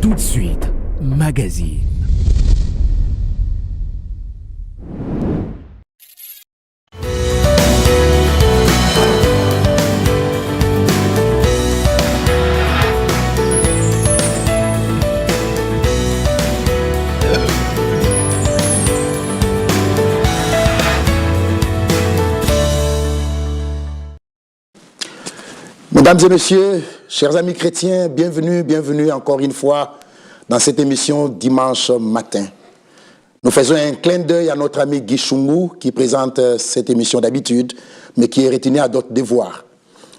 Tout de suite, magazine. Mesdames et messieurs, chers amis chrétiens, bienvenue encore une fois dans cette émission Dimanche matin. Nous faisons un clin d'œil à notre ami Guy Chungou qui présente cette émission d'habitude, mais qui est retenu à d'autres devoirs.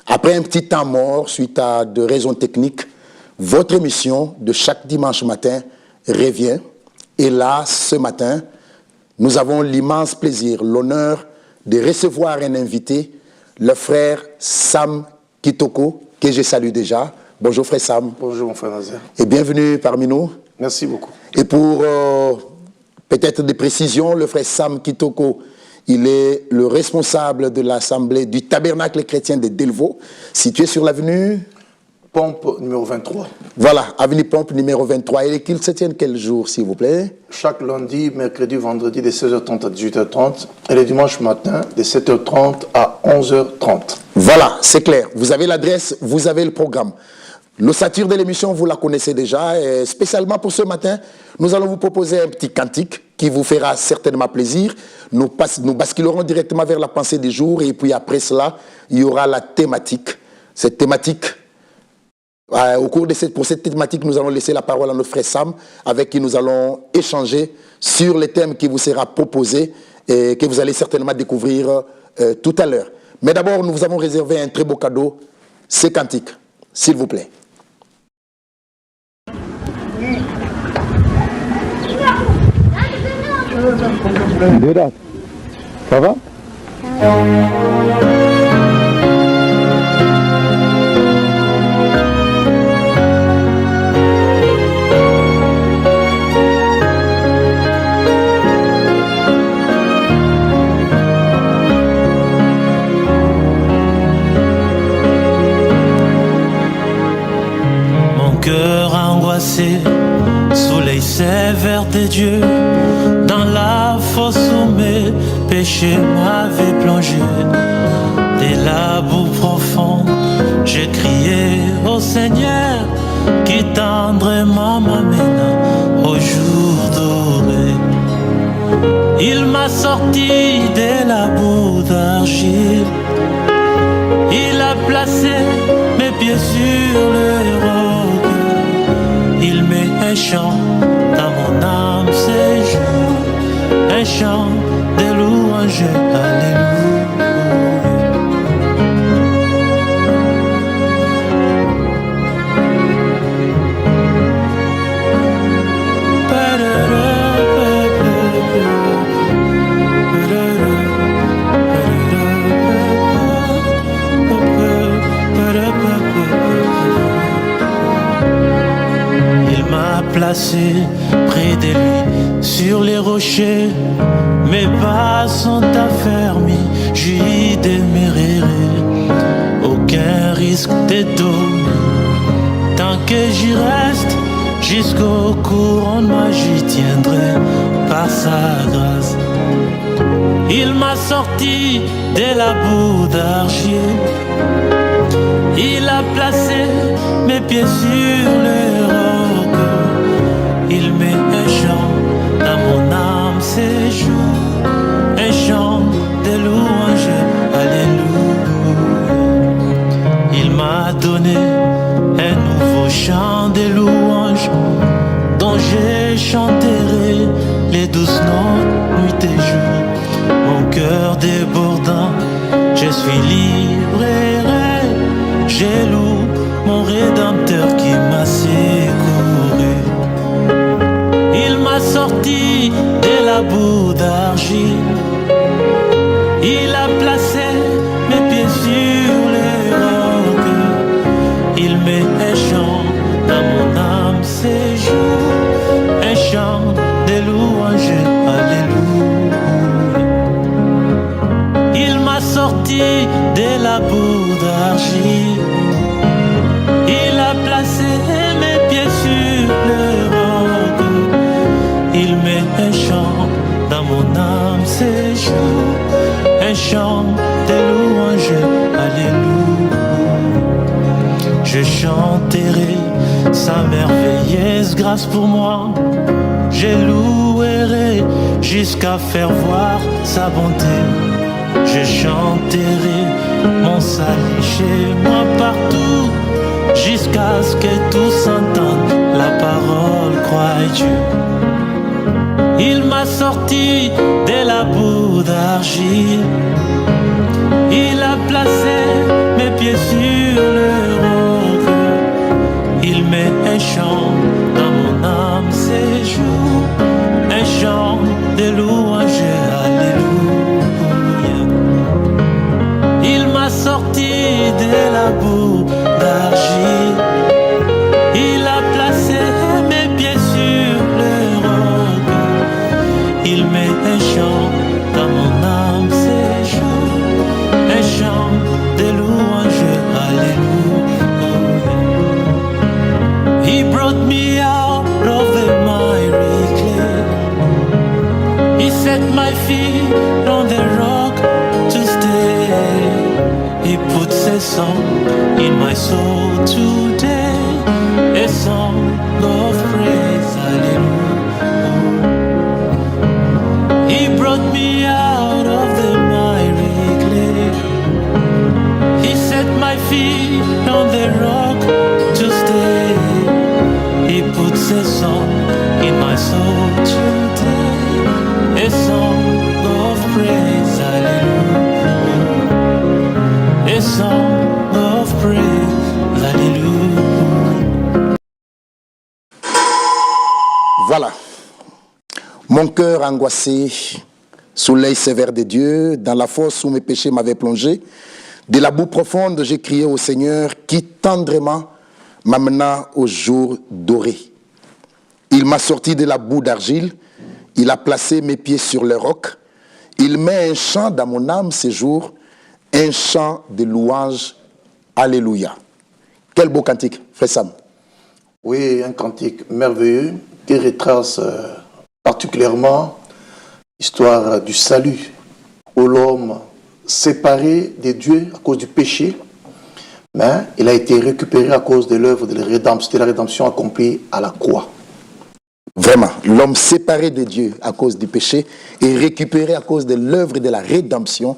Après un petit temps mort suite à de raisons techniques, votre émission de chaque dimanche matin revient. Et là, ce matin, nous avons l'immense plaisir, l'honneur de recevoir un invité, le frère Sam Kitoko, que je salue déjà. Bonjour frère Sam. Bonjour mon frère Nazaire. Et bienvenue parmi nous. Merci beaucoup. Et pour peut-être des précisions, le frère Sam Kitoko, il est le responsable de l'assemblée du tabernacle chrétien de Delvaux, situé sur l'avenue Pompe numéro 23. Voilà, avenue Pompe numéro 23. Et qu'il se tienne quel jour, s'il vous plaît? Chaque lundi, mercredi, vendredi de 16h30 à 18h30 et le dimanche matin de 7h30 à 11h30. Voilà, c'est clair. Vous avez l'adresse, vous avez le programme. L'ossature de l'émission, vous la connaissez déjà. Et spécialement pour ce matin, nous allons vous proposer un petit cantique qui vous fera certainement plaisir. Nous basculerons directement vers la pensée du jour. Et puis après cela, il y aura la thématique. Cette thématique, au cours de pour cette thématique, nous allons laisser la parole à notre frère Sam, avec qui nous allons échanger sur les thèmes qui vous sera proposé et que vous allez certainement découvrir tout à l'heure. Mais d'abord, nous vous avons réservé un très beau cadeau, ces cantiques, s'il vous plaît. Ça va? Soleil sévère de Dieu, dans la fosse où mes péchés m'avaient plongé. Dès la boue profonde, j'ai crié au Seigneur, qui tendrement m'amène au jour doré. Il m'a sorti de la boue d'argile, il a placé mes pieds sur le roc. Il met un chant dans mon âme séjour, un chant de louange, alléluia. Placé près de lui, sur les rochers, mes pas sont affermis, j'y demeurerai. Aucun risque de tomber, tant que j'y reste, jusqu'au couronnement j'y tiendrai par sa grâce. Il m'a sorti de la boue d'argile, il a placé mes pieds sur le roc. Il met un chant dans mon âme séjour, un chant de louange, alléluia. Il m'a donné un nouveau chant de louange, dont je chanterai les douces notes nuit et jour. Mon cœur débordant, je suis libre et reine, je loue mon Rédempteur qui m'a secouru. Il m'a sorti de la boue d'argile, il a placé mes pieds sur le roc. Il met un chant dans mon âme séjour, un chant de louange, alléluia. Il m'a sorti de la boue d'argile, il a placé mes pieds sur le chant des louanges, alléluia. Je chanterai sa merveilleuse grâce pour moi. Je louerai jusqu'à faire voir sa bonté. Je chanterai mon salut chez moi partout, jusqu'à ce que tous entendent la parole, croie Dieu. Il m'a sorti de la boue d'argile. Il a placé mes pieds sur le roc. Il met un chant dans mon âme ces jours, un chant de louange, alléluia. Il m'a sorti de la boue d'argile. Il a placé mes pieds sur le roc. Il met un chant dans mon âme ces jours, un chant de louange, alléluia. He brought me out of the miry clay. He set my feet on the rock to stay. He puts a song in my soul today, a song of praise, hallelujah. He brought me out of the miry clay. He set my feet on the rock to stay. He puts a song in my soul today, a song of praise, hallelujah. A song of praise, hallelujah. Voilà. Mon cœur angoissé, sous l'œil sévère de Dieu, dans la fosse où mes péchés m'avaient plongé, de la boue profonde, j'ai crié au Seigneur qui tendrement m'amena au jour doré. Il m'a sorti de la boue d'argile, il a placé mes pieds sur le roc, il met un chant dans mon âme ces jours, un chant de louange, alléluia. Quel beau cantique, frère Sam. Oui, un cantique merveilleux qui retrace particulièrement l'histoire du salut, où l'homme séparé de Dieu à cause du péché, mais il a été récupéré à cause de l'œuvre de la rédemption accomplie à la croix. Vraiment, l'homme séparé de Dieu à cause du péché est récupéré à cause de l'œuvre de la rédemption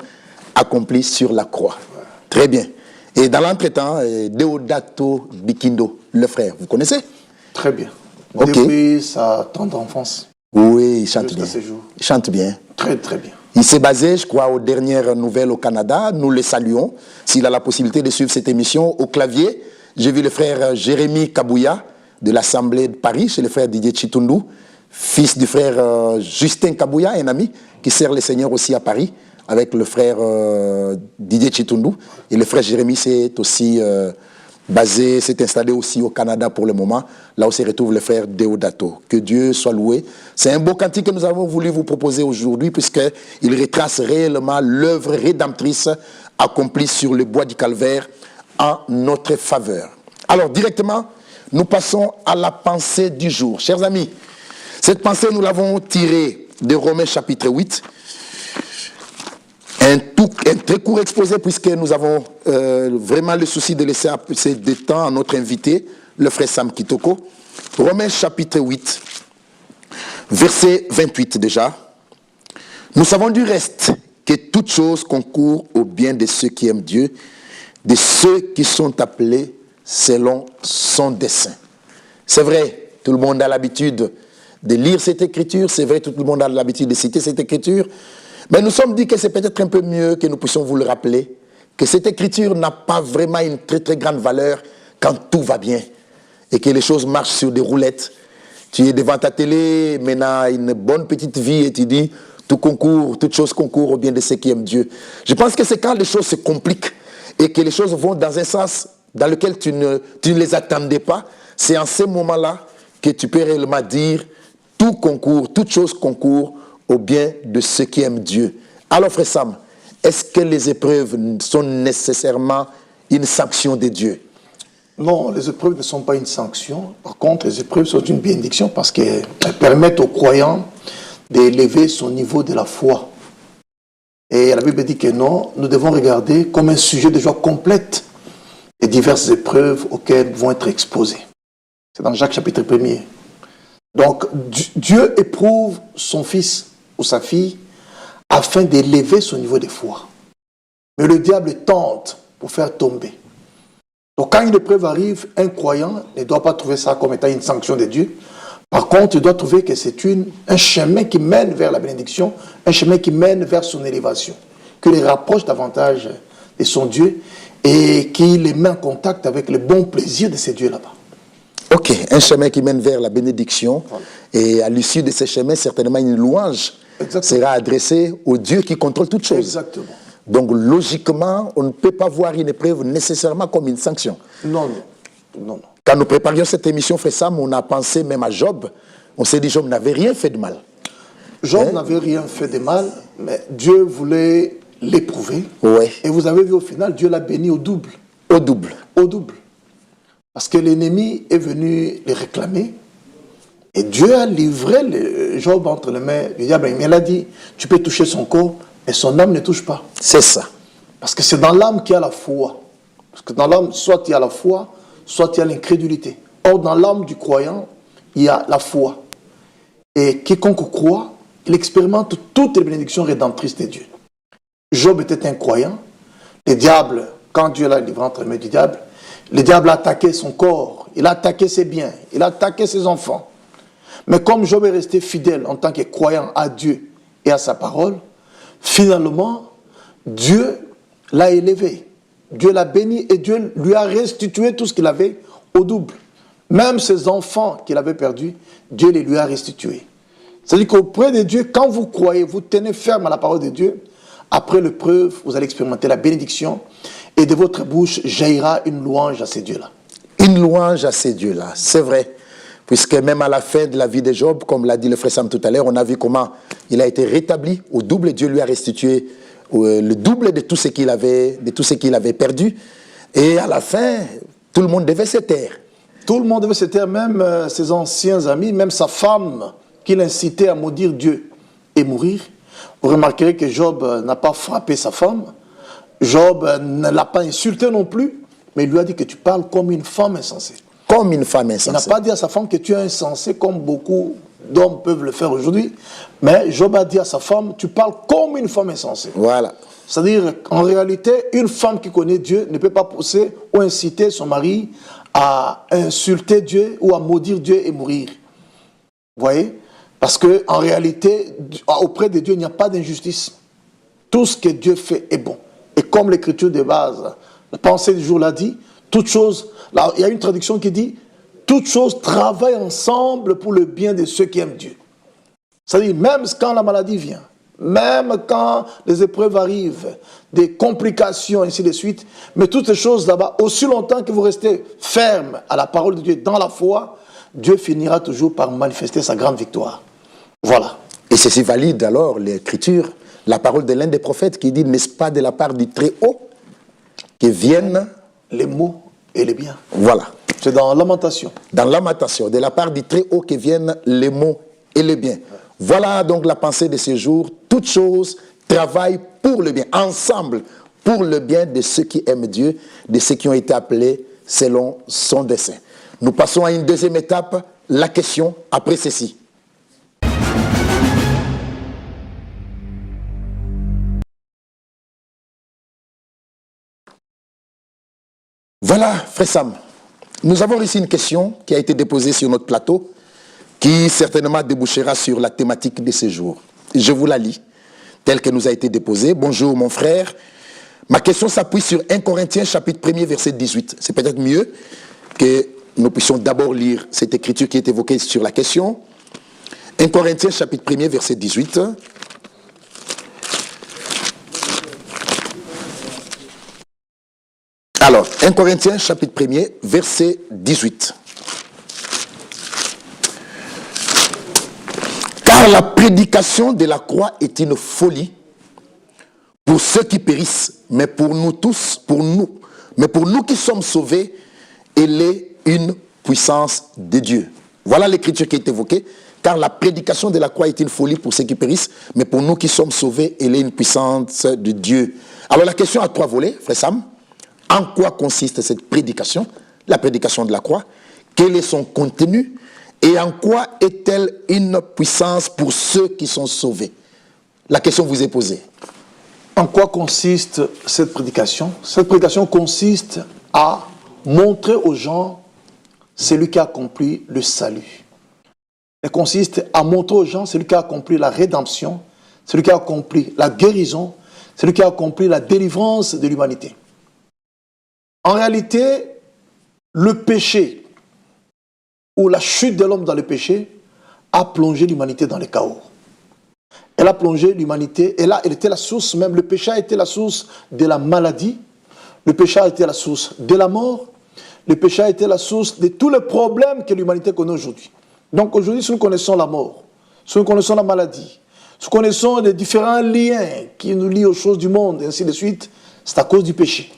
accomplie sur la croix. Très bien. Et dans l'entretemps, Deodato Bikindo, le frère, vous connaissez? Très bien. Ok. Depuis sa tendre enfance. Oui, il chante bien. Jusqu'à ces jours. Il chante bien. Très, très bien. Il s'est basé, je crois, aux dernières nouvelles au Canada. Nous le saluons. S'il a la possibilité de suivre cette émission au clavier, j'ai vu le frère Jérémy Kabouya de l'Assemblée de Paris, chez le frère Didier Chitundu, fils du frère Justin Kabouya, un ami qui sert le Seigneur aussi à Paris, avec le frère Didier Chitundu. Et le frère Jérémy s'est aussi basé, s'est installé aussi au Canada pour le moment, là où se retrouve le frère Deodato. Que Dieu soit loué. C'est un beau cantique que nous avons voulu vous proposer aujourd'hui, puisqu'il retrace réellement l'œuvre rédemptrice accomplie sur le bois du calvaire en notre faveur. Alors, directement, nous passons à la pensée du jour. Chers amis, cette pensée, nous l'avons tirée de Romains chapitre 8. Un très court exposé, puisque nous avons vraiment le souci de laisser assez de temps à notre invité, le frère Sam Kitoko. Romains chapitre 8, verset 28 déjà. Nous savons du reste que toute chose concourt au bien de ceux qui aiment Dieu, de ceux qui sont appelés selon son dessein. C'est vrai, tout le monde a l'habitude de lire cette écriture, c'est vrai, tout le monde a l'habitude de citer cette écriture, mais nous sommes dit que c'est peut-être un peu mieux que nous puissions vous le rappeler, que cette écriture n'a pas vraiment une très très grande valeur quand tout va bien et que les choses marchent sur des roulettes. Tu es devant ta télé, maintenant une bonne petite vie et tu dis toute chose concourt au bien de ceux qui aiment Dieu. Je pense que c'est quand les choses se compliquent et que les choses vont dans un sens dans lequel tu ne les attendais pas, c'est en ces moments-là que tu peux réellement dire toute chose concourt au bien de ceux qui aiment Dieu. Alors frère Sam, est-ce que les épreuves sont nécessairement une sanction de Dieu? Non, les épreuves ne sont pas une sanction. Par contre, les épreuves sont une bénédiction parce qu'elles permettent aux croyants d'élever son niveau de la foi. Et la Bible dit que non, nous devons regarder comme un sujet de joie complète les diverses épreuves auxquelles vont être exposés. C'est dans Jacques chapitre 1er. Donc, Dieu éprouve son fils ou sa fille afin d'élever son niveau de foi. Mais le diable tente pour faire tomber. Donc, quand une épreuve arrive, un croyant ne doit pas trouver ça comme étant une sanction de Dieu. Par contre, il doit trouver que c'est un chemin qui mène vers la bénédiction, un chemin qui mène vers son élévation, qui les rapproche davantage de son Dieu et qui les met en contact avec le bon plaisir de ces dieux là-bas. Ok, un chemin qui mène vers la bénédiction. Voilà. Et à l'issue de ce chemin, certainement une louange sera adressée au Dieu qui contrôle toutes choses. Exactement. Donc logiquement, on ne peut pas voir une épreuve nécessairement comme une sanction. Non. Quand nous préparions cette émission, Frère Sam, on a pensé même à Job. On s'est dit, Job n'avait rien fait de mal. Job n'avait rien fait de mal, mais Dieu voulait l'éprouver. Ouais. Et vous avez vu au final, Dieu l'a béni au double. Au double. Au double. Parce que l'ennemi est venu les réclamer. Et Dieu a livré Job entre les mains du diable. Mais il a dit, tu peux toucher son corps, mais son âme ne touche pas. C'est ça. Parce que c'est dans l'âme qu'il y a la foi. Parce que dans l'âme, soit il y a la foi, soit il y a l'incrédulité. Or, dans l'âme du croyant, il y a la foi. Et quiconque croit, il expérimente toutes les bénédictions rédemptrices de Dieu. Job était un croyant. Le diable, quand Dieu l'a livré entre les mains du diable, le diable a attaqué son corps, il a attaqué ses biens, il a attaqué ses enfants. Mais comme Job est resté fidèle en tant que croyant à Dieu et à sa parole, finalement, Dieu l'a élevé. Dieu l'a béni et Dieu lui a restitué tout ce qu'il avait au double. Même ses enfants qu'il avait perdus, Dieu les lui a restitués. C'est-à-dire qu'auprès de Dieu, quand vous croyez, vous tenez ferme à la parole de Dieu, après l'épreuve, vous allez expérimenter la bénédiction et de votre bouche jaillira une louange à ces dieux-là. Une louange à ces dieux-là, c'est vrai. Puisque même à la fin de la vie de Job, comme l'a dit le frère Sam tout à l'heure, on a vu comment il a été rétabli au double. Dieu lui a restitué le double de tout ce qu'il avait perdu. Et à la fin, tout le monde devait se taire. Tout le monde devait se taire, même ses anciens amis, même sa femme, qui l'incitait à maudire Dieu et mourir. Vous remarquerez que Job n'a pas frappé sa femme. Job ne l'a pas insulté non plus, mais il lui a dit que tu parles comme une femme insensée. Comme une femme insensée. Il n'a pas dit à sa femme que tu es insensé comme beaucoup d'hommes peuvent le faire aujourd'hui. Mais Job a dit à sa femme, tu parles comme une femme insensée. Voilà. C'est-à-dire, en réalité, une femme qui connaît Dieu ne peut pas pousser ou inciter son mari à insulter Dieu ou à maudire Dieu et mourir. Vous voyez? Parce qu'en réalité, auprès de Dieu, il n'y a pas d'injustice. Tout ce que Dieu fait est bon. Et comme l'écriture de base, la pensée du jour l'a dit, toute chose, là, il y a une traduction qui dit, toutes choses travaillent ensemble pour le bien de ceux qui aiment Dieu. C'est-à-dire, même quand la maladie vient, même quand les épreuves arrivent, des complications, ainsi de suite, mais toutes ces choses là-bas, aussi longtemps que vous restez ferme à la parole de Dieu, dans la foi, Dieu finira toujours par manifester sa grande victoire. Voilà. Et ceci valide alors l'écriture, la parole de l'un des prophètes qui dit, n'est-ce pas de la part du Très-Haut que viennent les maux et les biens. Voilà. C'est dans Lamentation. Dans Lamentation, de la part du Très-Haut que viennent les maux et les biens. Voilà donc la pensée de ce jour. Toutes choses travaillent pour le bien, ensemble, pour le bien de ceux qui aiment Dieu, de ceux qui ont été appelés selon son dessein. Nous passons à une deuxième étape, la question après ceci. Voilà, frère Sam, nous avons reçu une question qui a été déposée sur notre plateau, qui certainement débouchera sur la thématique de ce jour. Je vous la lis, telle que nous a été déposée. Bonjour mon frère, ma question s'appuie sur 1 Corinthiens chapitre 1er verset 18. C'est peut-être mieux que nous puissions d'abord lire cette écriture qui est évoquée sur la question. 1 Corinthiens chapitre 1er verset 18. Alors, 1 Corinthiens chapitre 1er verset 18. Car la prédication de la croix est une folie pour ceux qui périssent, mais pour nous tous, mais pour nous qui sommes sauvés, elle est une puissance de Dieu. Voilà l'écriture qui est évoquée. car la prédication de la croix est une folie pour ceux qui périssent, mais pour nous qui sommes sauvés, elle est une puissance de Dieu. Alors la question a 3 volets, frère Sam. En quoi consiste cette prédication, la prédication de la croix? Quel est son contenu? Et en quoi est-elle une puissance pour ceux qui sont sauvés? La question vous est posée. En quoi consiste cette prédication? Cette prédication consiste à montrer aux gens celui qui a accompli le salut. Elle consiste à montrer aux gens celui qui a accompli la rédemption, celui qui a accompli la guérison, celui qui a accompli la délivrance de l'humanité. En réalité, le péché ou la chute de l'homme dans le péché a plongé l'humanité dans le chaos. Elle a plongé l'humanité, elle était la source même, le péché a été la source de la maladie, le péché a été la source de la mort, le péché a été la source de tous les problèmes que l'humanité connaît aujourd'hui. Donc aujourd'hui, si nous connaissons la mort, si nous connaissons la maladie, si nous connaissons les différents liens qui nous lient aux choses du monde, et ainsi de suite, c'est à cause du péché.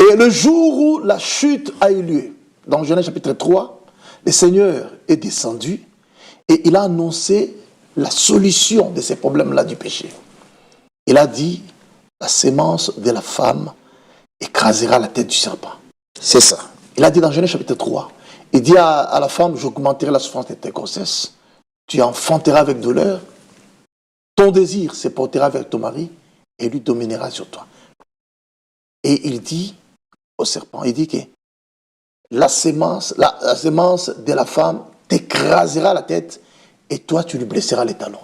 Et le jour où la chute a eu lieu, dans Genèse chapitre 3, le Seigneur est descendu et il a annoncé la solution de ces problèmes-là du péché. Il a dit, la sémence de la femme écrasera la tête du serpent. C'est ça. Il a dit dans Genèse chapitre 3, il dit à la femme, j'augmenterai la souffrance de tes grossesses, tu enfanteras avec douleur, ton désir se portera vers ton mari et lui dominera sur toi. Et il dit au serpent, il dit que la sémence de la femme t'écrasera la tête et toi tu lui blesseras les talons.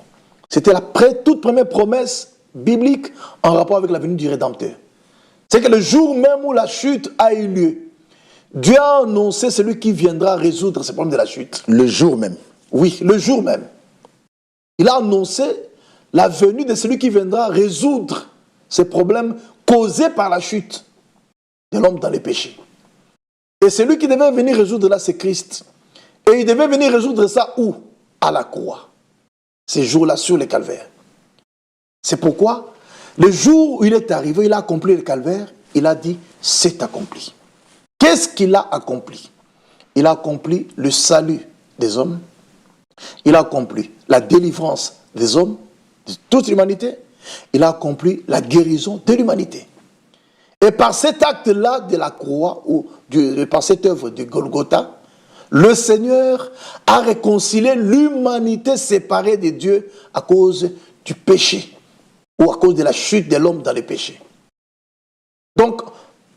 C'était la toute première promesse biblique en rapport avec la venue du Rédempteur. C'est que le jour même où la chute a eu lieu, Dieu a annoncé celui qui viendra résoudre ces problèmes de la chute. Le jour même. Oui, le jour même. Il a annoncé la venue de celui qui viendra résoudre ces problèmes causés par la chute de l'homme dans les péchés. Et celui qui devait venir résoudre là, c'est Christ. Et il devait venir résoudre ça où? À la croix. Ces jours-là sur le calvaire. C'est pourquoi, le jour où il est arrivé, il a accompli le calvaire, il a dit, c'est accompli. Qu'est-ce qu'il a accompli? Il a accompli le salut des hommes. Il a accompli la délivrance des hommes, de toute l'humanité. Il a accompli la guérison de l'humanité. Et par cet acte-là de la croix, ou par cette œuvre de Golgotha, le Seigneur a réconcilié l'humanité séparée de Dieu à cause du péché, ou à cause de la chute de l'homme dans le péché. Donc,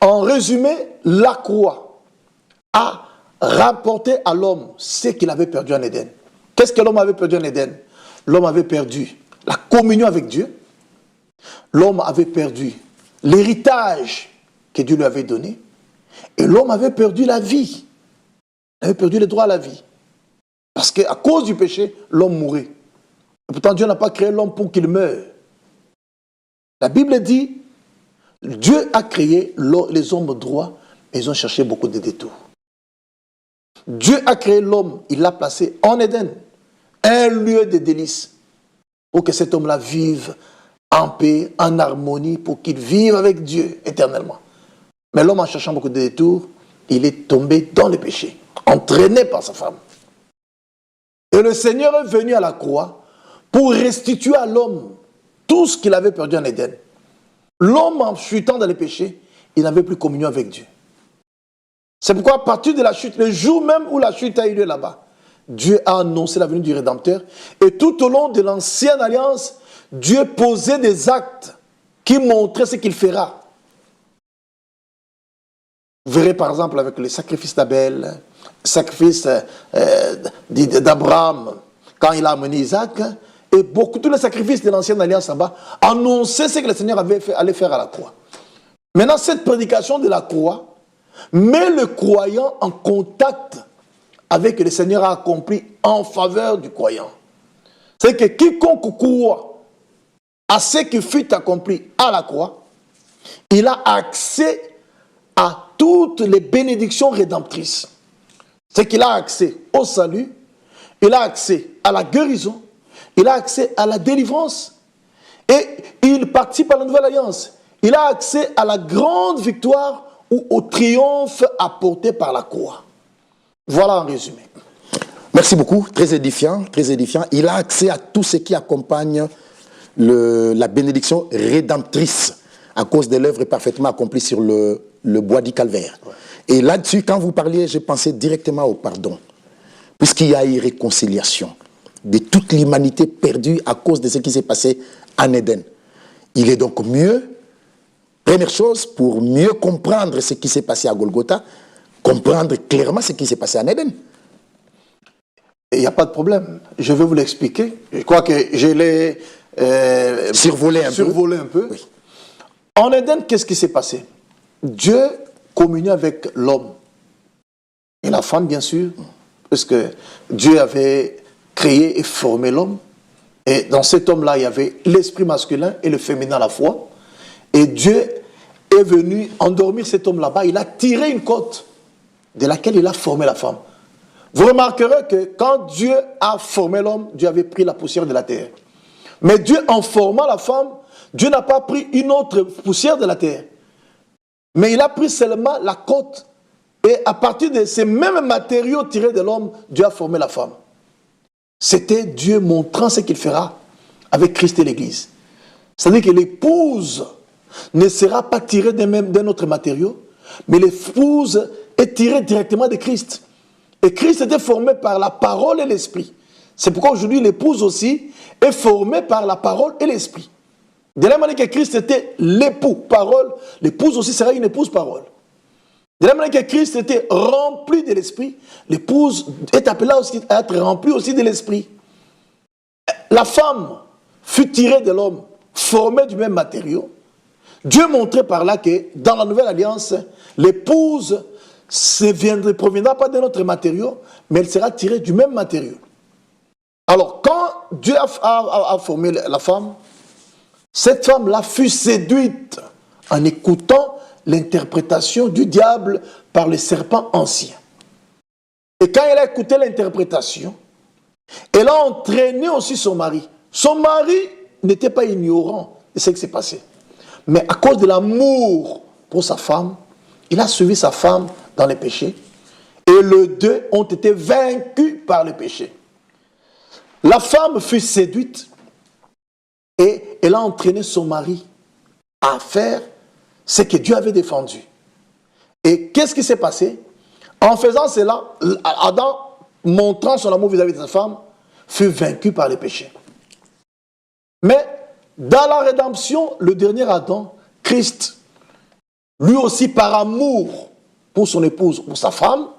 en résumé, la croix a rapporté à l'homme ce qu'il avait perdu en Éden. Qu'est-ce que l'homme avait perdu en Éden? L'homme avait perdu la communion avec Dieu. L'homme avait perdu l'héritage que Dieu lui avait donné. Et l'homme avait perdu la vie. Il avait perdu le droit à la vie. Parce qu'à cause du péché, l'homme mourait. Et pourtant, Dieu n'a pas créé l'homme pour qu'il meure. La Bible dit, Dieu a créé les hommes droits, mais ils ont cherché beaucoup de détours. Dieu a créé l'homme, il l'a placé en Éden, un lieu de délices, pour que cet homme-là vive en paix, en harmonie, pour qu'il vive avec Dieu éternellement. Mais l'homme, en cherchant beaucoup de détours, il est tombé dans le péché, entraîné par sa femme. Et le Seigneur est venu à la croix pour restituer à l'homme tout ce qu'il avait perdu en Éden. L'homme, en chutant dans le péché, il n'avait plus communion avec Dieu. C'est pourquoi, à partir de la chute, le jour même où la chute a eu lieu là-bas, Dieu a annoncé la venue du Rédempteur. Et tout au long de l'ancienne alliance, Dieu posait des actes qui montraient ce qu'il fera. Vous verrez par exemple avec le sacrifice d'Abel, le sacrifice d'Abraham, quand il a amené Isaac, et tous les sacrifices de l'ancienne alliance là-bas annonçaient ce que le Seigneur allait faire à la croix. Maintenant, cette prédication de la croix met le croyant en contact avec ce que le Seigneur a accompli en faveur du croyant. C'est que quiconque croit à ce qui fut accompli à la croix, il a accès à toutes les bénédictions rédemptrices. C'est qu'il a accès au salut, il a accès à la guérison, il a accès à la délivrance et il participe à la nouvelle alliance. Il a accès à la grande victoire ou au triomphe apporté par la croix. Voilà en résumé. Merci beaucoup, très édifiant, très édifiant. Il a accès à tout ce qui accompagne la bénédiction rédemptrice à cause de l'œuvre parfaitement accomplie sur le bois du calvaire. Ouais. Et là-dessus, quand vous parliez, j'ai pensé directement au pardon, puisqu'il y a eu réconciliation de toute l'humanité perdue à cause de ce qui s'est passé en Éden. Il est donc mieux, première chose, pour mieux comprendre ce qui s'est passé à Golgotha, comprendre clairement ce qui s'est passé en Éden. Il n'y a pas de problème. Je vais vous l'expliquer. Je crois que je l'ai survolé un peu. Oui. En Éden, qu'est-ce qui s'est passé? Dieu communiait avec l'homme et la femme, bien sûr, parce que Dieu avait créé et formé l'homme. Et dans cet homme-là, il y avait l'esprit masculin et le féminin à la fois. Et Dieu est venu endormir cet homme là-bas. Il a tiré une côte de laquelle il a formé la femme. Vous remarquerez que quand Dieu a formé l'homme, Dieu avait pris la poussière de la terre. Mais Dieu, en formant la femme, Dieu n'a pas pris une autre poussière de la terre. Mais il a pris seulement la côte. Et à partir de ces mêmes matériaux tirés de l'homme, Dieu a formé la femme. C'était Dieu montrant ce qu'il fera avec Christ et l'Église. C'est-à-dire que l'épouse ne sera pas tirée d'un autre matériau, mais l'épouse est tirée directement de Christ. Et Christ était formé par la parole et l'esprit. C'est pourquoi aujourd'hui l'épouse aussi est formée par la parole et l'esprit. De la manière que Christ était l'époux parole, l'épouse aussi sera une épouse parole. De la manière que Christ était rempli de l'esprit, l'épouse est appelée aussi à être remplie aussi de l'esprit. La femme fut tirée de l'homme, formée du même matériau. Dieu montrait par là que dans la nouvelle alliance, l'épouse ne proviendra pas d'un autre matériau, mais elle sera tirée du même matériau. Alors, quand Dieu a formé la femme, cette femme-là fut séduite en écoutant l'interprétation du diable par le serpent ancien. Et quand elle a écouté l'interprétation, elle a entraîné aussi son mari. Son mari n'était pas ignorant de ce qui s'est passé. Mais à cause de l'amour pour sa femme, il a suivi sa femme dans les péchés. Et les deux ont été vaincus par le péché. La femme fut séduite et elle a entraîné son mari à faire ce que Dieu avait défendu. Et qu'est-ce qui s'est passé? En faisant cela, Adam, montrant son amour vis-à-vis de sa femme, fut vaincu par le péché. Mais dans la rédemption, le dernier Adam, Christ, lui aussi par amour pour son épouse, pour sa femme,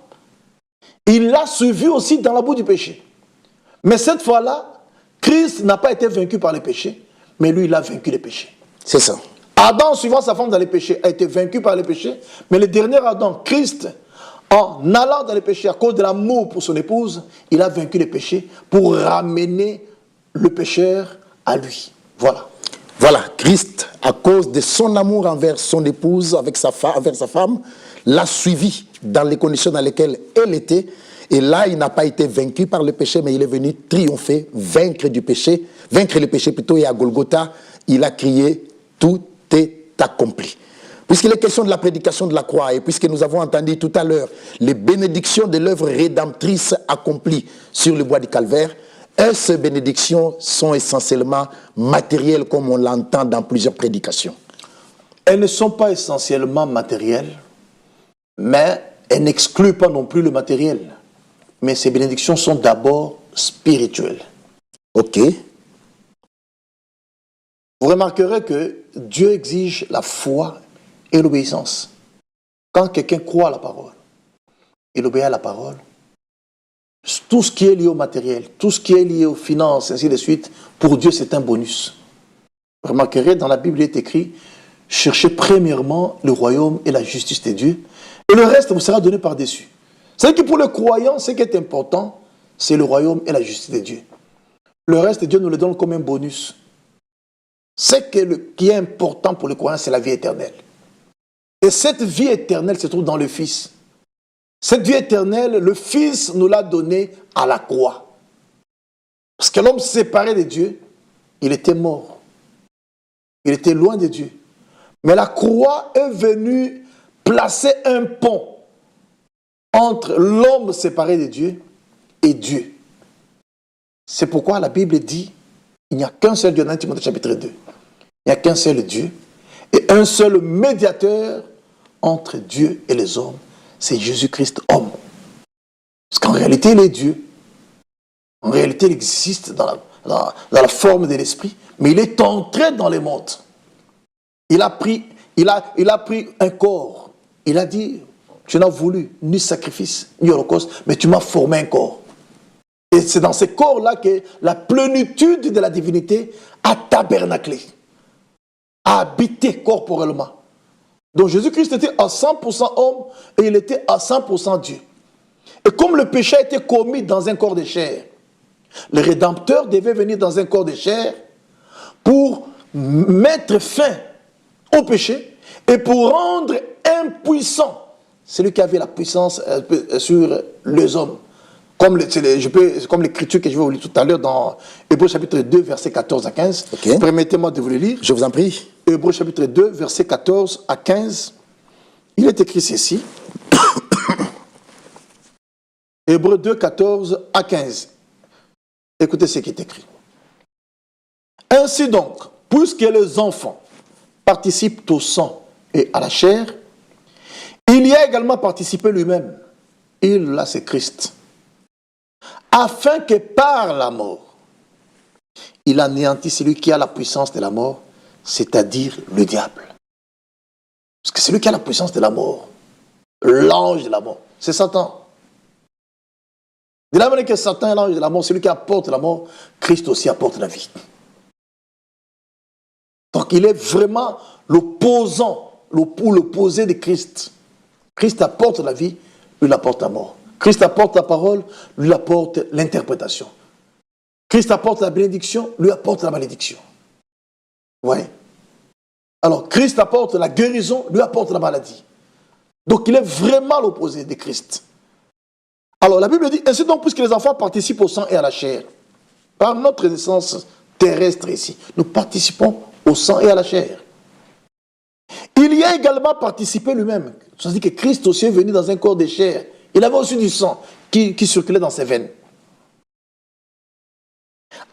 il l'a suivi aussi dans la boue du péché. Mais cette fois-là, Christ n'a pas été vaincu par les péchés, mais lui, il a vaincu les péchés. C'est ça. Adam, suivant sa femme dans les péchés, a été vaincu par les péchés, mais le dernier Adam, Christ, en allant dans les péchés à cause de l'amour pour son épouse, il a vaincu les péchés pour ramener le pécheur à lui. Voilà. Voilà, Christ, à cause de son amour envers son épouse, envers sa femme, l'a suivi dans les conditions dans lesquelles elle était. Et là, il n'a pas été vaincu par le péché, mais il est venu triompher, vaincre le péché plutôt. Et à Golgotha, il a crié « Tout est accompli ». Puisqu'il est question de la prédication de la croix, et puisque nous avons entendu tout à l'heure les bénédictions de l'œuvre rédemptrice accomplie sur le bois du calvaire, ces bénédictions sont essentiellement matérielles, comme on l'entend dans plusieurs prédications. Elles ne sont pas essentiellement matérielles, mais elles n'excluent pas non plus le matériel. Mais ces bénédictions sont d'abord spirituelles. Ok. Vous remarquerez que Dieu exige la foi et l'obéissance. Quand quelqu'un croit à la parole, il obéit à la parole, tout ce qui est lié au matériel, tout ce qui est lié aux finances, ainsi de suite, pour Dieu c'est un bonus. Vous remarquerez, dans la Bible il est écrit, cherchez premièrement le royaume et la justice de Dieu, et le reste vous sera donné par-dessus. C'est-à-dire que pour le croyant, ce qui est important, c'est le royaume et la justice de Dieu. Le reste, Dieu nous le donne comme un bonus. Ce qui est important pour le croyant, c'est la vie éternelle. Et cette vie éternelle se trouve dans le Fils. Cette vie éternelle, le Fils nous l'a donnée à la croix. Parce que l'homme séparé de Dieu, il était mort. Il était loin de Dieu. Mais la croix est venue placer un pont entre l'homme séparé de Dieu et Dieu. C'est pourquoi la Bible dit, il n'y a qu'un seul Dieu, dans Timothée chapitre 2. Il n'y a qu'un seul Dieu et un seul médiateur entre Dieu et les hommes, c'est Jésus-Christ homme. Parce qu'en réalité, il est Dieu. En réalité, il existe dans la forme de l'esprit, mais il est entré dans les mondes. Il a pris un corps. Il a dit, je n'ai voulu ni sacrifice, ni holocauste, mais tu m'as formé un corps. Et c'est dans ce corps-là que la plénitude de la divinité a tabernaclé, a habité corporellement. Donc Jésus-Christ était à 100% homme et il était à 100% Dieu. Et comme le péché a été commis dans un corps de chair, le Rédempteur devait venir dans un corps de chair pour mettre fin au péché et pour rendre impuissant celui qui avait la puissance sur les hommes. Comme l'écriture que je vais vous lire tout à l'heure dans Hébreux chapitre 2, versets 14 à 15. Okay. Permettez-moi de vous le lire. Je vous en prie. Hébreux chapitre 2, versets 14 à 15. Il est écrit ceci. Hébreux 2, 14 à 15. Écoutez ce qui est écrit. Ainsi donc, puisque les enfants participent au sang et à la chair, il y a également participé lui-même. Il, là, c'est Christ. Afin que par la mort, il anéantisse celui qui a la puissance de la mort, c'est-à-dire le diable. Parce que celui qui a la puissance de la mort, l'ange de la mort, c'est Satan. De la manière que Satan est l'ange de la mort, celui qui apporte la mort, Christ aussi apporte la vie. Donc il est vraiment l'opposant, l'opposé de Christ. Christ apporte la vie, lui apporte la mort. Christ apporte la parole, lui apporte l'interprétation. Christ apporte la bénédiction, lui apporte la malédiction. Vous voyez? Alors, Christ apporte la guérison, lui apporte la maladie. Donc, il est vraiment l'opposé de Christ. Alors, la Bible dit, ainsi donc, puisque les enfants participent au sang et à la chair, par notre naissance terrestre ici, nous participons au sang et à la chair. Il y a également participé lui-même. Ça veut dire que Christ aussi est venu dans un corps de chair. Il avait aussi du sang qui circulait dans ses veines.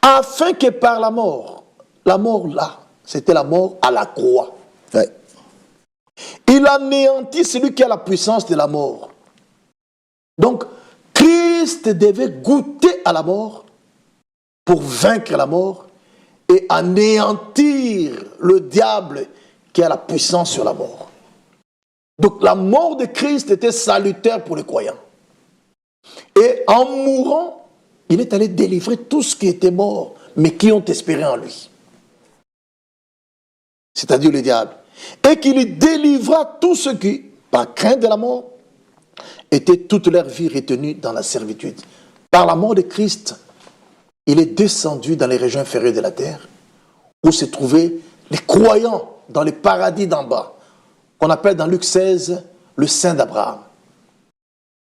Afin que par la mort là, c'était la mort à la croix. Ouais. Il anéantit celui qui a la puissance de la mort. Donc, Christ devait goûter à la mort pour vaincre la mort et anéantir le diable qui a la puissance sur la mort. Donc la mort de Christ était salutaire pour les croyants. Et en mourant, il est allé délivrer tous ceux qui étaient morts, mais qui ont espéré en lui. C'est-à-dire le diable. Et qu'il délivra tous ceux qui, par crainte de la mort, étaient toute leur vie retenus dans la servitude. Par la mort de Christ, il est descendu dans les régions inférieures de la terre, où se trouvaient les croyants dans les paradis d'en bas, qu'on appelle dans Luc 16 le Saint d'Abraham.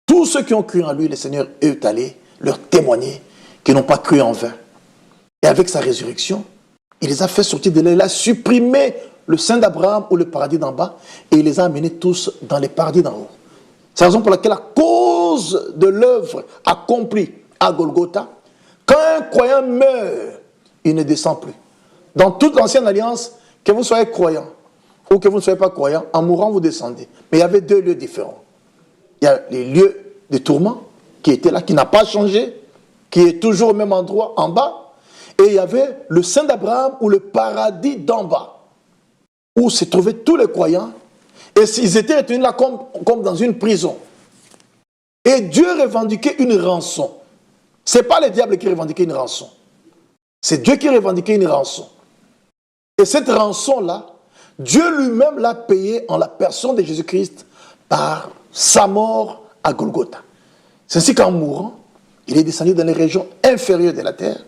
Tous ceux qui ont cru en lui, le Seigneur est allé leur témoigner qu'ils n'ont pas cru en vain. Et avec sa résurrection, il les a fait sortir de là, il a supprimé le Saint d'Abraham ou le paradis d'en bas, et il les a amenés tous dans les paradis d'en haut. C'est la raison pour laquelle, à cause de l'œuvre accomplie à Golgotha, quand un croyant meurt, il ne descend plus. Dans toute l'ancienne alliance, que vous soyez croyant ou que vous ne soyez pas croyant, en mourant, vous descendez. Mais il y avait deux lieux différents. Il y a les lieux de tourment qui étaient là, qui n'a pas changé, qui est toujours au même endroit, en bas. Et il y avait le Saint d'Abraham ou le paradis d'en bas, où se trouvaient tous les croyants. Et ils étaient retenus là comme dans une prison. Et Dieu revendiquait une rançon. Ce n'est pas le diable qui revendiquait une rançon. C'est Dieu qui revendiquait une rançon. Et cette rançon-là, Dieu lui-même l'a payée en la personne de Jésus-Christ par sa mort à Golgotha. C'est ainsi qu'en mourant, il est descendu dans les régions inférieures de la terre.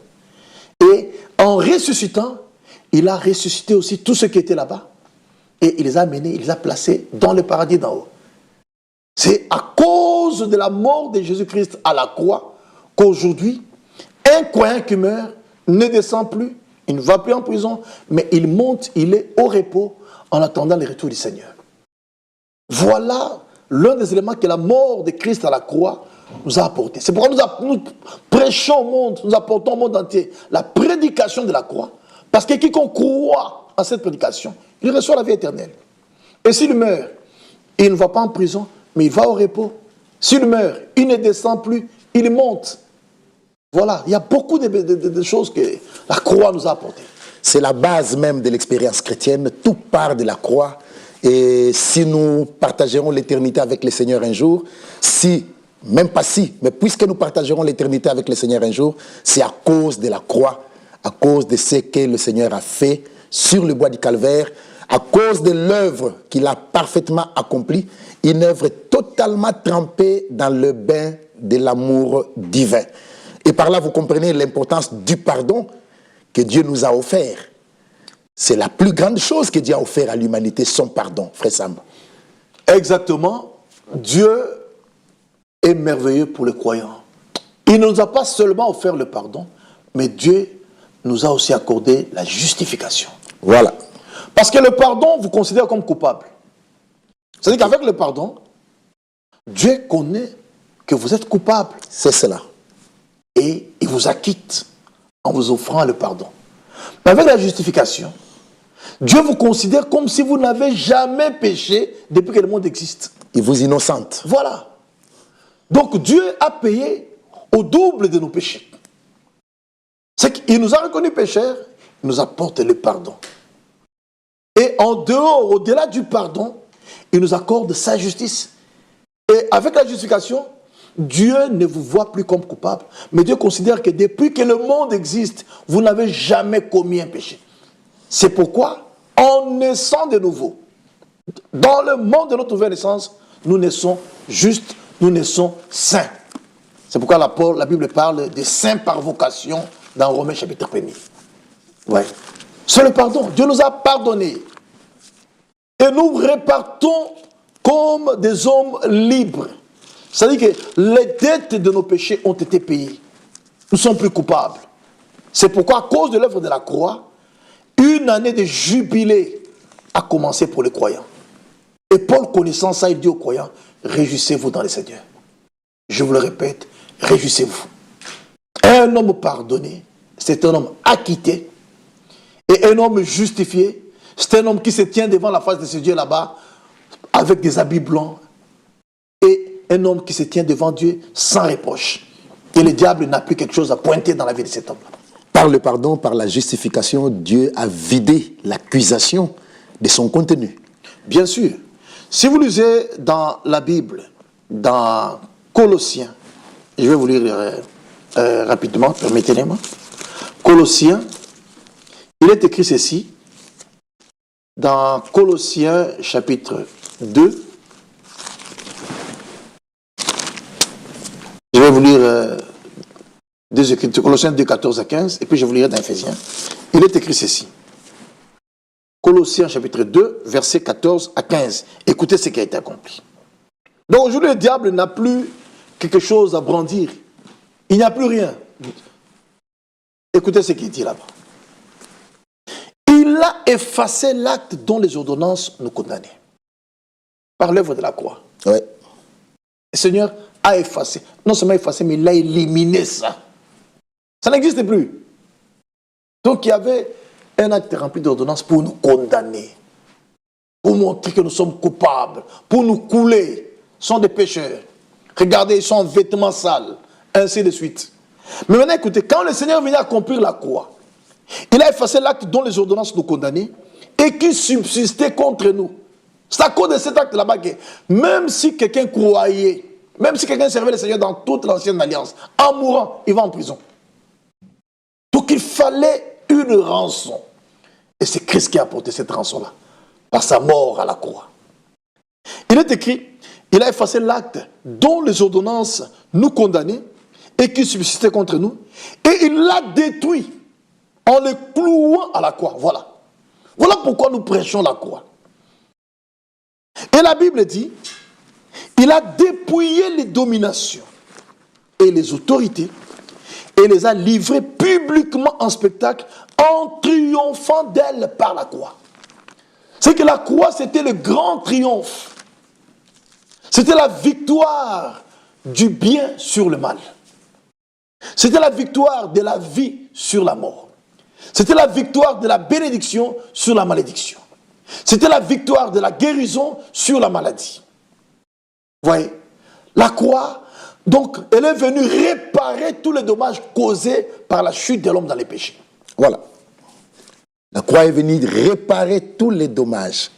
Et en ressuscitant, il a ressuscité aussi tous ceux qui étaient là-bas. Et il les a amenés, il les a placés dans le paradis d'en haut. C'est à cause de la mort de Jésus-Christ à la croix qu'aujourd'hui, un croyant qui meurt ne descend plus, il ne va plus en prison, mais il monte, il est au repos en attendant le retour du Seigneur. Voilà l'un des éléments que la mort de Christ à la croix nous a apporté. C'est pourquoi nous prêchons au monde, nous apportons au monde entier la prédication de la croix. Parce que quiconque croit en cette prédication, il reçoit la vie éternelle. Et s'il meurt, il ne va pas en prison, mais il va au repos. S'il meurt, il ne descend plus, il monte. Voilà, il y a beaucoup de choses que la croix nous a apportées. C'est la base même de l'expérience chrétienne. Tout part de la croix. Et si nous partagerons l'éternité avec le Seigneur un jour, mais puisque nous partagerons l'éternité avec le Seigneur un jour, c'est à cause de la croix, à cause de ce que le Seigneur a fait sur le bois du Calvaire, à cause de l'œuvre qu'il a parfaitement accomplie, une œuvre totalement trempée dans le bain de l'amour divin. Et par là, vous comprenez l'importance du pardon que Dieu nous a offert. C'est la plus grande chose que Dieu a offert à l'humanité, son pardon, frère Sam. Exactement. Dieu est merveilleux pour les croyants. Il ne nous a pas seulement offert le pardon, mais Dieu nous a aussi accordé la justification. Voilà. Parce que le pardon vous considère comme coupable. C'est-à-dire qu'avec le pardon, Dieu connaît que vous êtes coupable. C'est cela. Et il vous acquitte en vous offrant le pardon. Mais avec la justification, Dieu vous considère comme si vous n'avez jamais péché depuis que le monde existe. Il vous innocente. Voilà. Donc Dieu a payé au double de nos péchés. C'est qu'il nous a reconnus pécheurs, il nous apporte le pardon. Et en dehors, au-delà du pardon, il nous accorde sa justice. Et avec la justification, Dieu ne vous voit plus comme coupable, mais Dieu considère que depuis que le monde existe, vous n'avez jamais commis un péché. C'est pourquoi, en naissant de nouveau, dans le monde de notre nouvelle naissance, nous naissons justes, nous naissons saints. C'est pourquoi la Bible parle des saints par vocation dans Romains chapitre 1er. Ouais. C'est le pardon. Dieu nous a pardonné. Et nous repartons comme des hommes libres. C'est-à-dire que les dettes de nos péchés ont été payées. Nous ne sommes plus coupables. C'est pourquoi, à cause de l'œuvre de la croix, une année de jubilé a commencé pour les croyants. Et Paul, connaissant ça, il dit aux croyants, réjouissez-vous dans le Seigneur. Je vous le répète, réjouissez-vous. Un homme pardonné, c'est un homme acquitté. Et un homme justifié, c'est un homme qui se tient devant la face de ce Dieu là-bas, avec des habits blancs. Et un homme qui se tient devant Dieu sans reproche. Et le diable n'a plus quelque chose à pointer dans la vie de cet homme. Par le pardon, par la justification, Dieu a vidé l'accusation de son contenu. Bien sûr. Si vous lisez dans la Bible, dans Colossiens, je vais vous lire rapidement, permettez-moi. Colossiens, il est écrit ceci, dans Colossiens chapitre 2, je vais vous lire deux écritures, Colossiens 2, 14 à 15, et puis je vous lirai dans Éphésiens. Il est écrit ceci. Colossiens chapitre 2, versets 14 à 15. Écoutez ce qui a été accompli. Donc aujourd'hui, le diable n'a plus quelque chose à brandir. Il n'y a plus rien. Écoutez ce qui est dit là-bas. Il a effacé l'acte dont les ordonnances nous condamnaient. Par l'œuvre de la croix. Oui. Le Seigneur a effacé. Non seulement effacé, mais il a éliminé ça. Ça n'existe plus. Donc il y avait un acte rempli d'ordonnances pour nous condamner. Pour montrer que nous sommes coupables. Pour nous couler. Ils sont des pécheurs. Regardez, ils sont en vêtements sales. Ainsi de suite. Mais maintenant, écoutez, quand le Seigneur venait accomplir la croix, il a effacé l'acte dont les ordonnances nous condamnaient et qui subsistait contre nous. C'est à cause de cet acte là-bas que même si quelqu'un croyait, même si quelqu'un servait le Seigneur dans toute l'ancienne alliance, en mourant, il va en prison. Donc il fallait une rançon. Et c'est Christ qui a apporté cette rançon-là, par sa mort à la croix. Il est écrit, il a effacé l'acte dont les ordonnances nous condamnaient et qui subsistait contre nous, et il l'a détruit en le clouant à la croix. Voilà. Voilà pourquoi nous prêchons la croix. Et la Bible dit, il a dépouillé les dominations et les autorités et les a livrées publiquement en spectacle en triomphant d'elles par la croix. C'est que la croix, c'était le grand triomphe. C'était la victoire du bien sur le mal. C'était la victoire de la vie sur la mort. C'était la victoire de la bénédiction sur la malédiction. C'était la victoire de la guérison sur la maladie. Vous voyez, la croix, donc, elle est venue réparer tous les dommages causés par la chute de l'homme dans les péchés. Voilà. La croix est venue réparer tous les dommages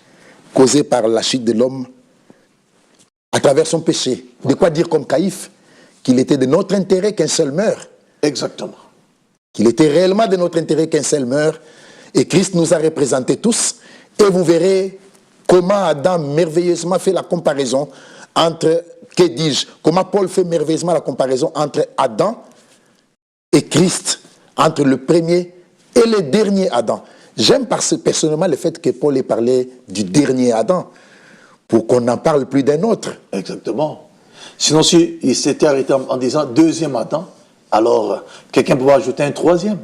causés par la chute de l'homme à travers son péché. De quoi dire comme Caïphe qu'il était de notre intérêt qu'un seul meure. Exactement. Qu'il était réellement de notre intérêt qu'un seul meure. Et Christ nous a représentés tous. Et vous verrez comment Adam merveilleusement fait la comparaison entre, que dis-je, comment Paul fait merveilleusement la comparaison entre Adam et Christ, entre le premier et le dernier Adam. J'aime personnellement le fait que Paul ait parlé du dernier Adam, pour qu'on n'en parle plus d'un autre. Exactement. Sinon, s'il s'était arrêté en disant deuxième Adam, alors quelqu'un pouvait ajouter un troisième.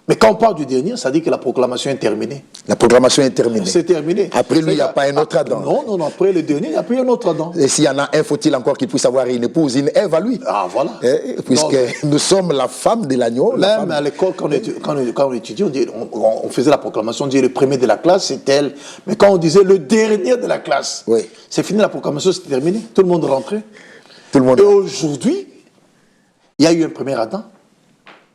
Mais quand on parle du dernier, ça dit que la proclamation est terminée. La proclamation est terminée. C'est terminé. Après lui, il n'y a pas un autre Adam. Non, après le dernier, il n'y a plus un autre Adam. Et s'il y en a un, faut-il encore qu'il puisse avoir une épouse, une Ève à lui. Ah, voilà. Puisque nous sommes la femme de l'agneau. Même à l'école, quand on étudiait, on faisait la proclamation, on disait le premier de la classe, c'est elle. Mais quand on disait le dernier de la classe, oui, c'est fini, la proclamation, c'est terminé. Tout le monde rentrait. Tout le monde. Et aujourd'hui, il y a eu un premier Adam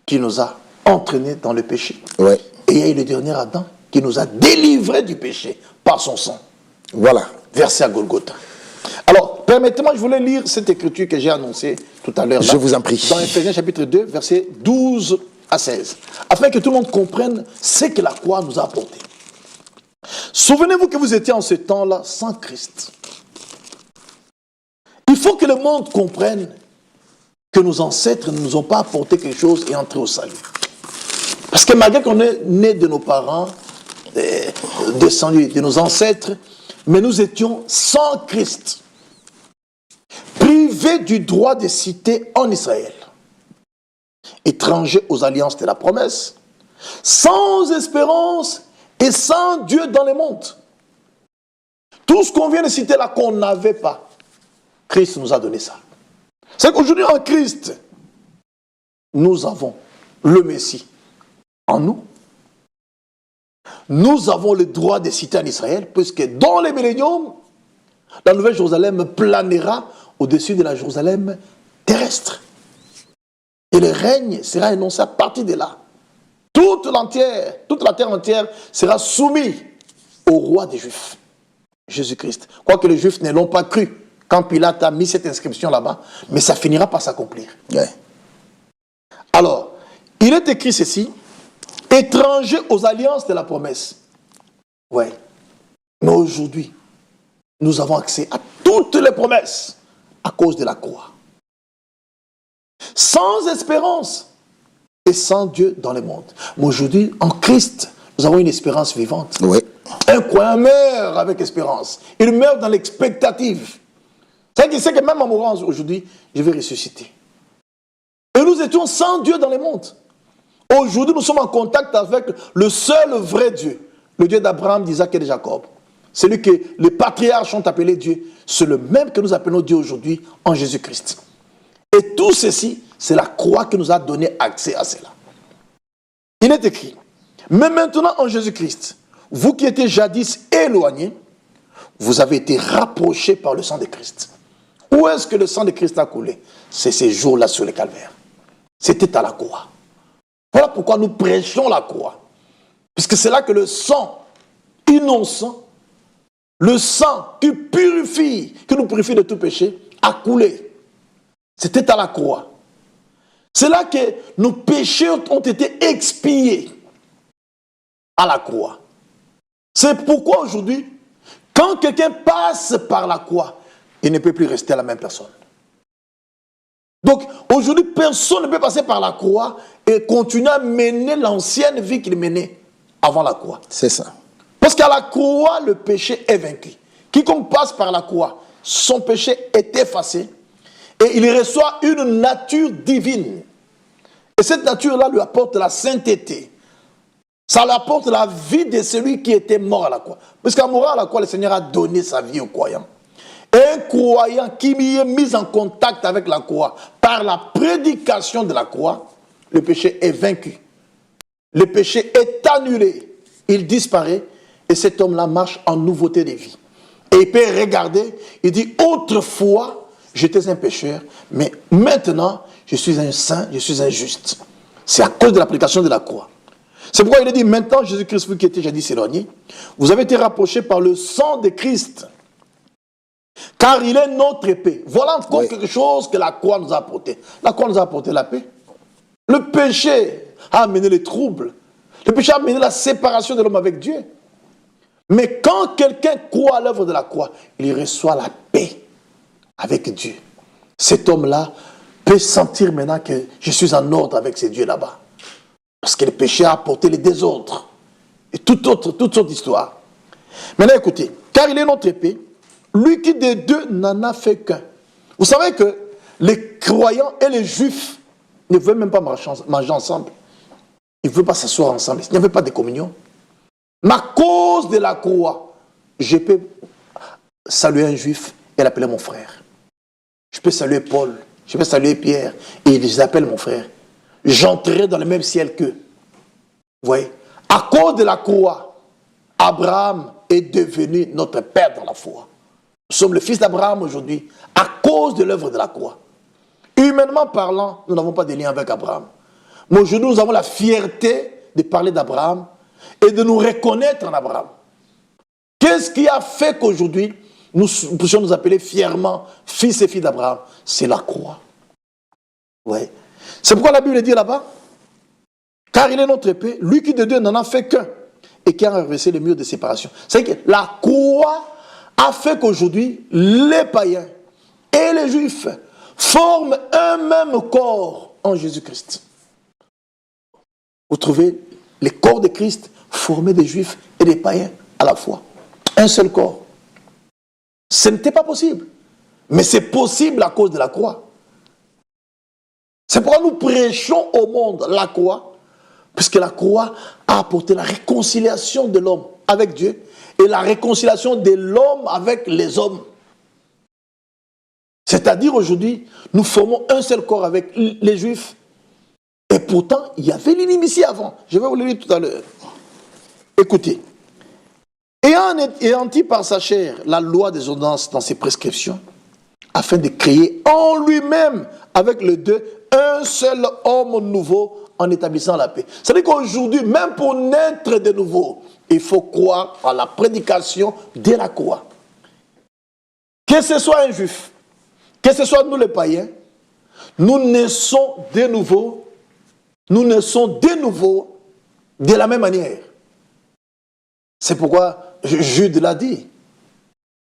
qui nous a entraînés dans le péché. Ouais. Et il y a eu le dernier Adam qui nous a délivrés du péché par son sang. Voilà. Versé à Golgotha. Alors, permettez-moi, je voulais lire cette écriture que j'ai annoncée tout à l'heure. Je vous en prie. Dans Éphésiens chapitre 2, versets 12 à 16. Afin que tout le monde comprenne ce que la croix nous a apporté. Souvenez-vous que vous étiez en ce temps-là sans Christ. Il faut que le monde comprenne que nos ancêtres ne nous ont pas apporté quelque chose et entré au salut. Parce que malgré qu'on est né de nos parents, descendus de nos ancêtres, mais nous étions sans Christ, privés du droit de cité en Israël, étrangers aux alliances de la promesse, sans espérance et sans Dieu dans le monde. Tout ce qu'on vient de citer là qu'on n'avait pas, Christ nous a donné ça. C'est qu'aujourd'hui en Christ, nous avons le Messie en nous. Nous avons le droit de citer en Israël, puisque dans les milléniums, la nouvelle Jérusalem planera au-dessus de la Jérusalem terrestre. Et le règne sera énoncé à partir de là. Toute la terre entière sera soumise au roi des Juifs, Jésus-Christ. Quoique les Juifs ne l'ont pas cru quand Pilate a mis cette inscription là-bas, mais ça finira par s'accomplir. Ouais. Alors, il est écrit ceci, étranger aux alliances de la promesse. Oui. Mais aujourd'hui, nous avons accès à toutes les promesses à cause de la croix. Sans espérance et sans Dieu dans le monde. Mais aujourd'hui, en Christ, nous avons une espérance vivante. Oui. Un croyant meurt avec espérance. Il meurt dans l'expectative. C'est qu'il sait que même en mourant aujourd'hui, je vais ressusciter. Et nous étions sans Dieu dans le monde. Aujourd'hui, nous sommes en contact avec le seul vrai Dieu, le Dieu d'Abraham, d'Isaac et de Jacob. Celui que les patriarches ont appelé Dieu. C'est le même que nous appelons Dieu aujourd'hui en Jésus-Christ. Et tout ceci, c'est la croix qui nous a donné accès à cela. Il est écrit, mais maintenant en Jésus-Christ, vous qui étiez jadis éloignés, vous avez été rapprochés par le sang de Christ. Où est-ce que le sang de Christ a coulé? C'est ces jours-là sur le calvaire. C'était à la croix. Voilà pourquoi nous prêchons la croix. Puisque c'est là que le sang innocent, le sang qui purifie, qui nous purifie de tout péché, a coulé. C'était à la croix. C'est là que nos péchés ont été expiés à la croix. C'est pourquoi aujourd'hui, quand quelqu'un passe par la croix, il ne peut plus rester la même personne. Donc aujourd'hui, personne ne peut passer par la croix et continuer à mener l'ancienne vie qu'il menait avant la croix. C'est ça. Parce qu'à la croix, le péché est vaincu. Quiconque passe par la croix, son péché est effacé et il reçoit une nature divine. Et cette nature-là lui apporte la sainteté. Ça lui apporte la vie de celui qui était mort à la croix. Parce qu'en mourant à la croix, le Seigneur a donné sa vie aux croyants. Un croyant qui est mis en contact avec la croix par la prédication de la croix, le péché est vaincu. Le péché est annulé. Il disparaît et cet homme-là marche en nouveauté de vie. Et il peut regarder, il dit, autrefois, j'étais un pécheur, mais maintenant, je suis un saint, je suis un juste. C'est à cause de l'application de la croix. C'est pourquoi il a dit, maintenant, Jésus-Christ, vous qui étiez jadis éloigné, vous avez été rapprochés par le sang de Christ. Car il est notre épée. Voilà encore quelque chose que la croix nous a apporté. La croix nous a apporté la paix. Le péché a amené les troubles. Le péché a amené la séparation de l'homme avec Dieu. Mais quand quelqu'un croit à l'œuvre de la croix, il reçoit la paix avec Dieu. Cet homme-là peut sentir maintenant que je suis en ordre avec ces dieux là-bas. Parce que le péché a apporté les désordres. Et toute autre histoire. Maintenant écoutez, car il est notre épée, lui qui des deux n'en a fait qu'un. Vous savez que les croyants et les juifs ne veulent même pas manger ensemble. Ils ne veulent pas s'asseoir ensemble. Il n'y avait pas de communion. Mais à cause de la croix, je peux saluer un juif et l'appeler mon frère. Je peux saluer Paul, je peux saluer Pierre et je les appelle mon frère. J'entrerai dans le même ciel qu'eux. Vous voyez? À cause de la croix, Abraham est devenu notre père dans la foi. Nous sommes le fils d'Abraham aujourd'hui à cause de l'œuvre de la croix. Humainement parlant, nous n'avons pas de lien avec Abraham. Mais aujourd'hui, nous avons la fierté de parler d'Abraham et de nous reconnaître en Abraham. Qu'est-ce qui a fait qu'aujourd'hui, nous puissions nous appeler fièrement fils et filles d'Abraham? C'est la croix. Ouais. C'est pourquoi la Bible dit là-bas, car il est notre épée, lui qui de Dieu n'en a fait qu'un et qui a renversé les murs de séparation. C'est que la croix a fait qu'aujourd'hui, les païens et les juifs forment un même corps en Jésus-Christ. Vous trouvez les corps de Christ formés des juifs et des païens à la fois. Un seul corps. Ce n'était pas possible. Mais c'est possible à cause de la croix. C'est pourquoi nous prêchons au monde la croix, puisque la croix a apporté la réconciliation de l'homme avec Dieu et la réconciliation de l'homme avec les hommes. C'est-à-dire aujourd'hui, nous formons un seul corps avec les Juifs. Et pourtant, il y avait l'inimitié avant. Je vais vous le dire tout à l'heure. Écoutez. Ayant dit par sa chair la loi des ordonnances dans ses prescriptions, afin de créer en lui-même, avec les deux, un seul homme nouveau en établissant la paix. C'est-à-dire qu'aujourd'hui, même pour naître de nouveau, il faut croire à la prédication de la croix. Que ce soit un juif, que ce soit nous les païens, nous naissons de nouveau, de la même manière. C'est pourquoi Jude l'a dit.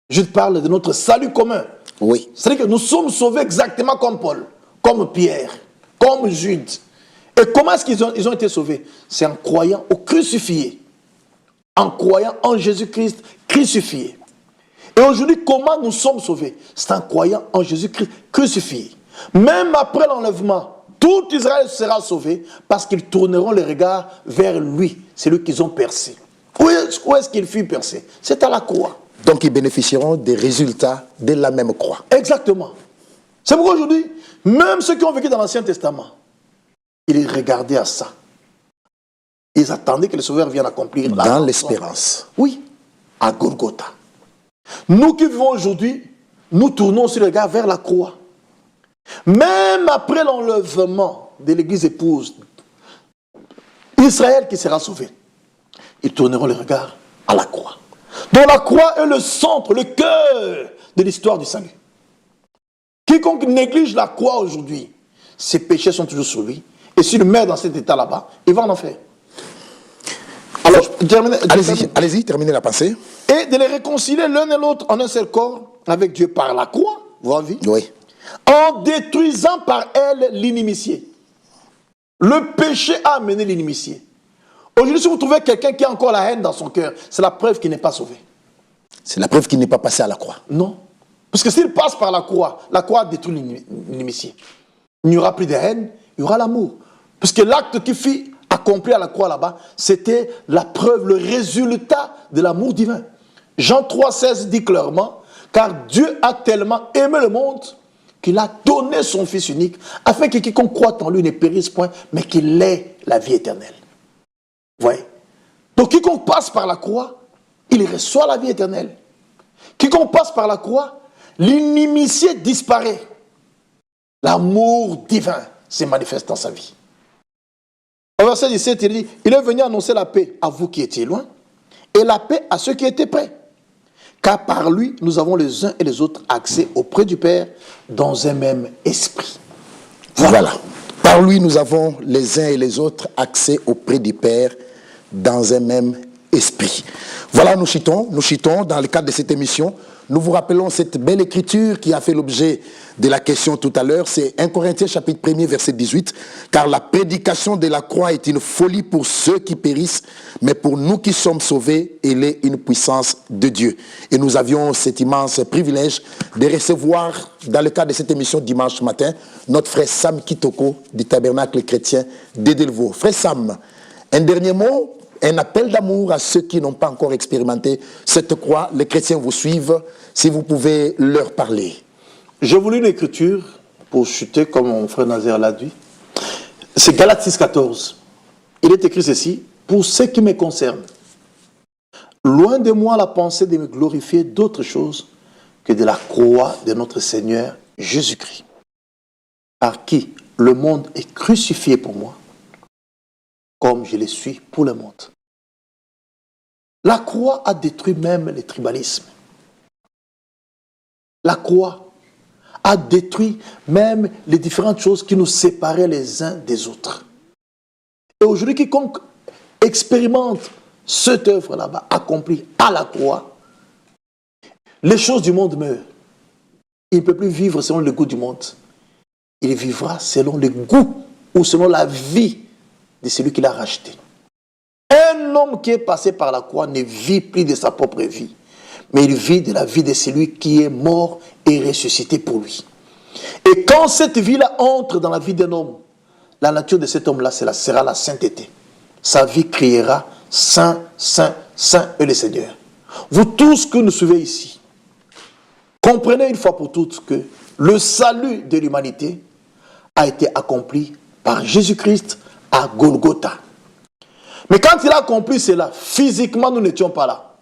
Jude parle de notre salut commun. Oui. C'est-à-dire que nous sommes sauvés exactement comme Paul, comme Pierre, comme Jude. Et comment est-ce qu'ils ont été sauvés? C'est en croyant au crucifié. En croyant en Jésus-Christ crucifié. Et aujourd'hui, comment nous sommes sauvés? C'est en croyant en Jésus-Christ crucifié. Même après l'enlèvement, tout Israël sera sauvé parce qu'ils tourneront les regards vers lui. C'est lui qu'ils ont percé. Où est-ce qu'il fut percé? C'est à la croix. Donc ils bénéficieront des résultats de la même croix. Exactement. C'est pourquoi aujourd'hui, même ceux qui ont vécu dans l'Ancien Testament, ils regardaient à ça. Ils attendaient que le Sauveur vienne accomplir la dans l'espérance. Oui, à Golgotha. Nous qui vivons aujourd'hui, nous tournons aussi le regard vers la croix. Même après l'enlèvement de l'église épouse, Israël qui sera sauvé, ils tourneront le regard à la croix. Donc la croix est le centre, le cœur de l'histoire du salut. Quiconque néglige la croix aujourd'hui, ses péchés sont toujours sur lui. Et s'il meurt dans cet état là-bas, il va en enfer. Alors, allez-y, terminez la pensée. Et de les réconcilier l'un et l'autre en un seul corps avec Dieu par la croix, vous avez vu? Oui. En détruisant par elle l'inimitié. Le péché a amené l'inimitié. Aujourd'hui, si vous trouvez quelqu'un qui a encore la haine dans son cœur, c'est la preuve qu'il n'est pas sauvé. C'est la preuve qu'il n'est pas passé à la croix. Non. Parce que s'il passe par la croix détruit l'inimitié. Il n'y aura plus de haine, il y aura l'amour. Parce que l'acte qui fut accompli à la croix là-bas, c'était la preuve, le résultat de l'amour divin. Jean 3,16 dit clairement Car Dieu a tellement aimé le monde qu'il a donné son Fils unique, afin que quiconque croit en lui ne périsse point, mais qu'il ait la vie éternelle. Vous voyez? Donc quiconque passe par la croix, il reçoit la vie éternelle. Quiconque passe par la croix, l'inimitié disparaît. L'amour divin se manifeste dans sa vie. Au verset 17, il dit, il est venu annoncer la paix à vous qui étiez loin, et la paix à ceux qui étaient près. Car par lui, nous avons les uns et les autres accès auprès du Père dans un même esprit. Voilà. Par lui, nous avons les uns et les autres accès auprès du Père dans un même esprit. Voilà, nous chutons dans le cadre de cette émission. Nous vous rappelons cette belle écriture qui a fait l'objet de la question tout à l'heure. C'est 1 Corinthiens chapitre 1er verset 18. Car la prédication de la croix est une folie pour ceux qui périssent, mais pour nous qui sommes sauvés, elle est une puissance de Dieu. Et nous avions cet immense privilège de recevoir, dans le cadre de cette émission dimanche matin, notre frère Sam Kitoko du Tabernacle chrétien d'Edelvaux. Frère Sam, un dernier mot, un appel d'amour à ceux qui n'ont pas encore expérimenté cette croix. Les chrétiens vous suivent, si vous pouvez leur parler. Je vous lis une écriture pour chuter comme mon frère Nazaire l'a dit. C'est Galates 6,14. Il est écrit ceci, pour ce qui me concerne. Loin de moi la pensée de me glorifier d'autre chose que de la croix de notre Seigneur Jésus-Christ, par qui le monde est crucifié pour moi, comme je le suis pour le monde. La croix a détruit même le tribalisme. La croix a détruit même les différentes choses qui nous séparaient les uns des autres. Et aujourd'hui, quiconque expérimente cette œuvre là-bas, accomplie à la croix, les choses du monde meurent. Il ne peut plus vivre selon le goût du monde. Il vivra selon le goût ou selon la vie de celui qui l'a racheté. Un homme qui est passé par la croix ne vit plus de sa propre vie, mais il vit de la vie de celui qui est mort et ressuscité pour lui. Et quand cette vie-là entre dans la vie d'un homme, la nature de cet homme-là sera la sainteté. Sa vie criera Saint, Saint, Saint est le Seigneur. Vous tous que nous suivez ici, comprenez une fois pour toutes que le salut de l'humanité a été accompli par Jésus-Christ à Golgotha. Mais quand il a accompli cela, physiquement nous n'étions pas là.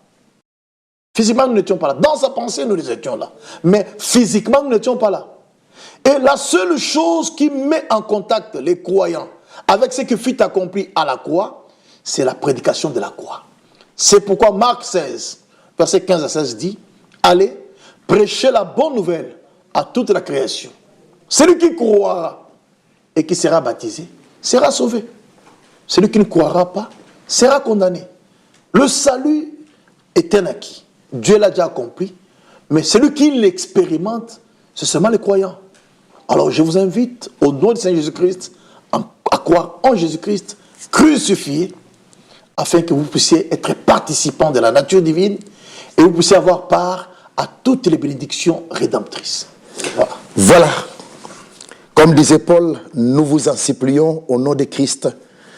Physiquement nous n'étions pas là. Dans sa pensée nous étions là. Mais physiquement nous n'étions pas là. Et la seule chose qui met en contact les croyants avec ce qui fut accompli à la croix, c'est la prédication de la croix. C'est pourquoi Marc 16, verset 15 à 16 dit, allez, prêchez la bonne nouvelle à toute la création. Celui qui croira et qui sera baptisé sera sauvé. Celui qui ne croira pas sera condamné. Le salut est un acquis. Dieu l'a déjà accompli. Mais celui qui l'expérimente, c'est seulement les croyants. Alors je vous invite, au nom du Seigneur Jésus-Christ, à croire en Jésus-Christ crucifié, afin que vous puissiez être participants de la nature divine et vous puissiez avoir part à toutes les bénédictions rédemptrices. Voilà. Voilà. Comme disait Paul, nous vous en supplions au nom de Christ,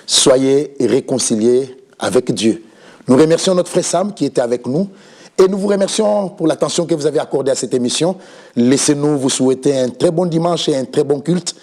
soyez réconciliés avec Dieu. Nous remercions notre frère Sam qui était avec nous et nous vous remercions pour l'attention que vous avez accordée à cette émission. Laissez-nous vous souhaiter un très bon dimanche et un très bon culte.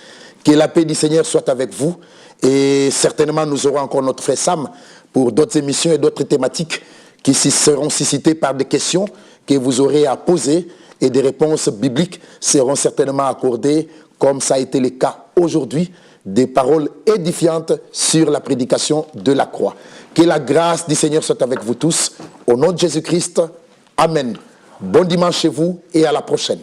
Que la paix du Seigneur soit avec vous. Et certainement, nous aurons encore notre frère Sam pour d'autres émissions et d'autres thématiques qui seront suscitées par des questions que vous aurez à poser et des réponses bibliques seront certainement accordées, comme ça a été le cas aujourd'hui, des paroles édifiantes sur la prédication de la croix. Que la grâce du Seigneur soit avec vous tous. Au nom de Jésus-Christ, Amen. Bon dimanche chez vous et à la prochaine.